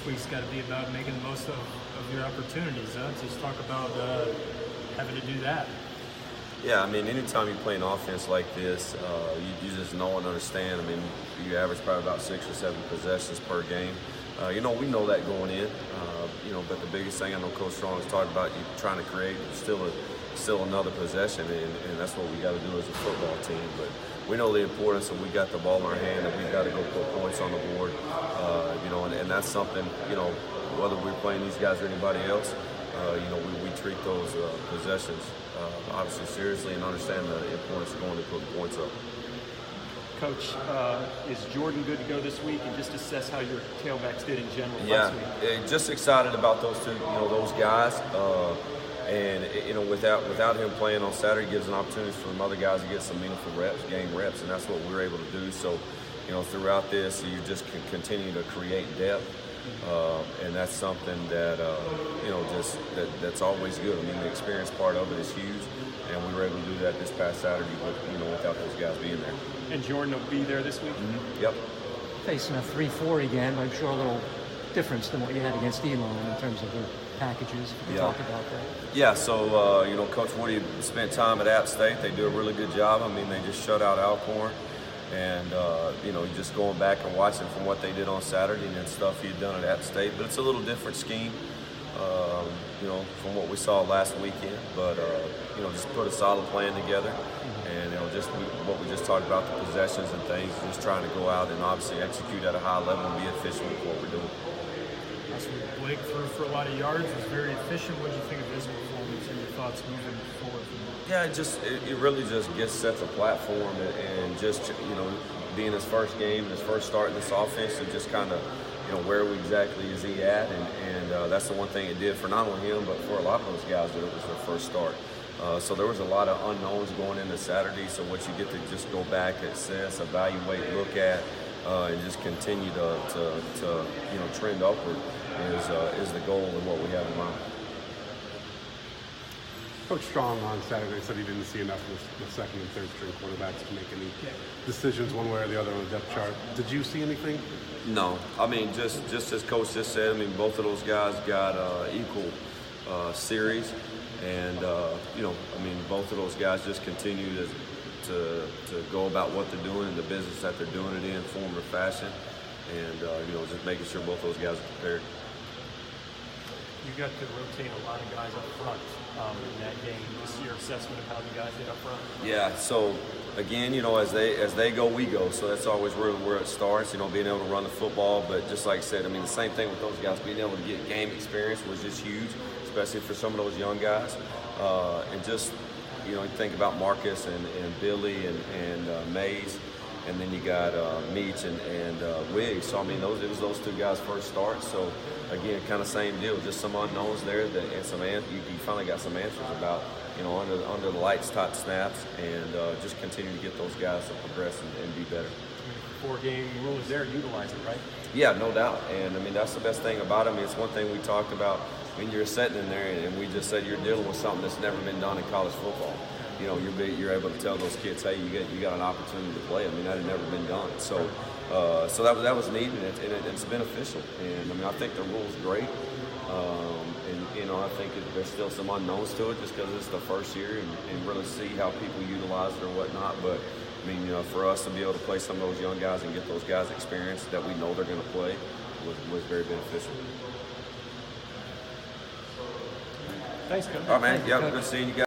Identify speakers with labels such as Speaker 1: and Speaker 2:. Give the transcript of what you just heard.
Speaker 1: this week's got to be about making the most of your opportunities. Just talk about having to do that.
Speaker 2: Yeah, I mean, anytime you play an offense like this, you just know and understand. I mean, you average probably about 6 or 7 possessions per game. We know that going in. But the biggest thing I know Coach Strong has talked about, you trying to create still another possession, and that's what we got to do as a football team. But we know the importance that we got the ball in our hand, and we've got to go put points on the board. And that's something, whether we're playing these guys or anybody else, we treat those possessions obviously seriously and understand the importance of going to put points up.
Speaker 3: Coach, is Jordan good to go this week? And just assess how your tailbacks did in general
Speaker 2: yeah,
Speaker 3: last week.
Speaker 2: Just excited about those two, those guys. Without him playing on Saturday, gives an opportunity for some other guys to get some meaningful reps, game reps, and that's what we're able to do. So, throughout this, you just can continue to create depth, and that's something that that's always good. I mean, the experience part of it is huge, and we were able to do that this past Saturday, without those guys being there.
Speaker 3: And Jordan will be there this week?
Speaker 2: Mm-hmm. Yep.
Speaker 4: Facing a 3-4 again, I'm sure a little difference than what you had against Elon in terms of the packages. If you talk about that.
Speaker 2: Yeah, so, Coach Woody spent time at App State. They do a really good job. I mean, they just shut out Alcorn. And, just going back and watching from what they did on Saturday and stuff he had done at App State. But it's a little different scheme, from what we saw last weekend. But, just put a solid plan together. And, just what we just talked about, the possessions and things, just trying to go out and obviously execute at a high level and be efficient with what we're doing.
Speaker 1: Blake threw for a lot of yards, was very efficient. What do you think of his performance and your thoughts moving forward from that?
Speaker 2: Yeah, it really just sets a platform and just, being his first game, his first start in this offense, and just kind of, where exactly is he at? And that's the one thing it did for not only him, but for a lot of those guys that it was their first start. So there was a lot of unknowns going into Saturday, so what you get to just go back, assess, evaluate, look at, and just continue to trend upward is the goal and what we have in mind.
Speaker 5: Coach Strong on Saturday said he didn't see enough of the second and third string quarterbacks to make any decisions one way or the other on the depth chart. Did you see anything?
Speaker 2: No. I mean, just as Coach just said, I mean, both of those guys got equal series. And, both of those guys just continue to go about what they're doing in the business that they're doing it in, form or fashion. And, just making sure both those guys are prepared.
Speaker 3: You got to rotate a lot of guys up front in that game. Just your assessment of how the guys did up front.
Speaker 2: Yeah, so again, as they go, we go. So that's always where it starts, being able to run the football. But just like I said, I mean, the same thing with those guys, being able to get game experience was just huge, especially for some of those young guys. And just, you think about Marcus and Billy and Mays. And then you got Meach and Wiggs. So, I mean, it was those two guys' first start. So, again, kind of same deal. Just some unknowns there and you finally got some answers about, under the lights type snaps and just continue to get those guys to progress and be better.
Speaker 3: 4-game rule is there. Utilize it, right?
Speaker 2: Yeah, no doubt. And, I mean, that's the best thing about it. I mean, it's one thing we talked about when you're sitting in there and we just said you're dealing with something that's never been done in college football. You're able to tell those kids, hey, you got an opportunity to play. I mean, that had never been done. So that was neat, and it's beneficial. And I mean, I think the rule's great. I think there's still some unknowns to it, just because it's the first year, and really see how people utilize it or whatnot. But I mean, for us to be able to play some of those young guys and get those guys experience that we know they're going to play was very beneficial.
Speaker 3: Thanks, Coach.
Speaker 2: All right, man. Yeah, good seeing you guys.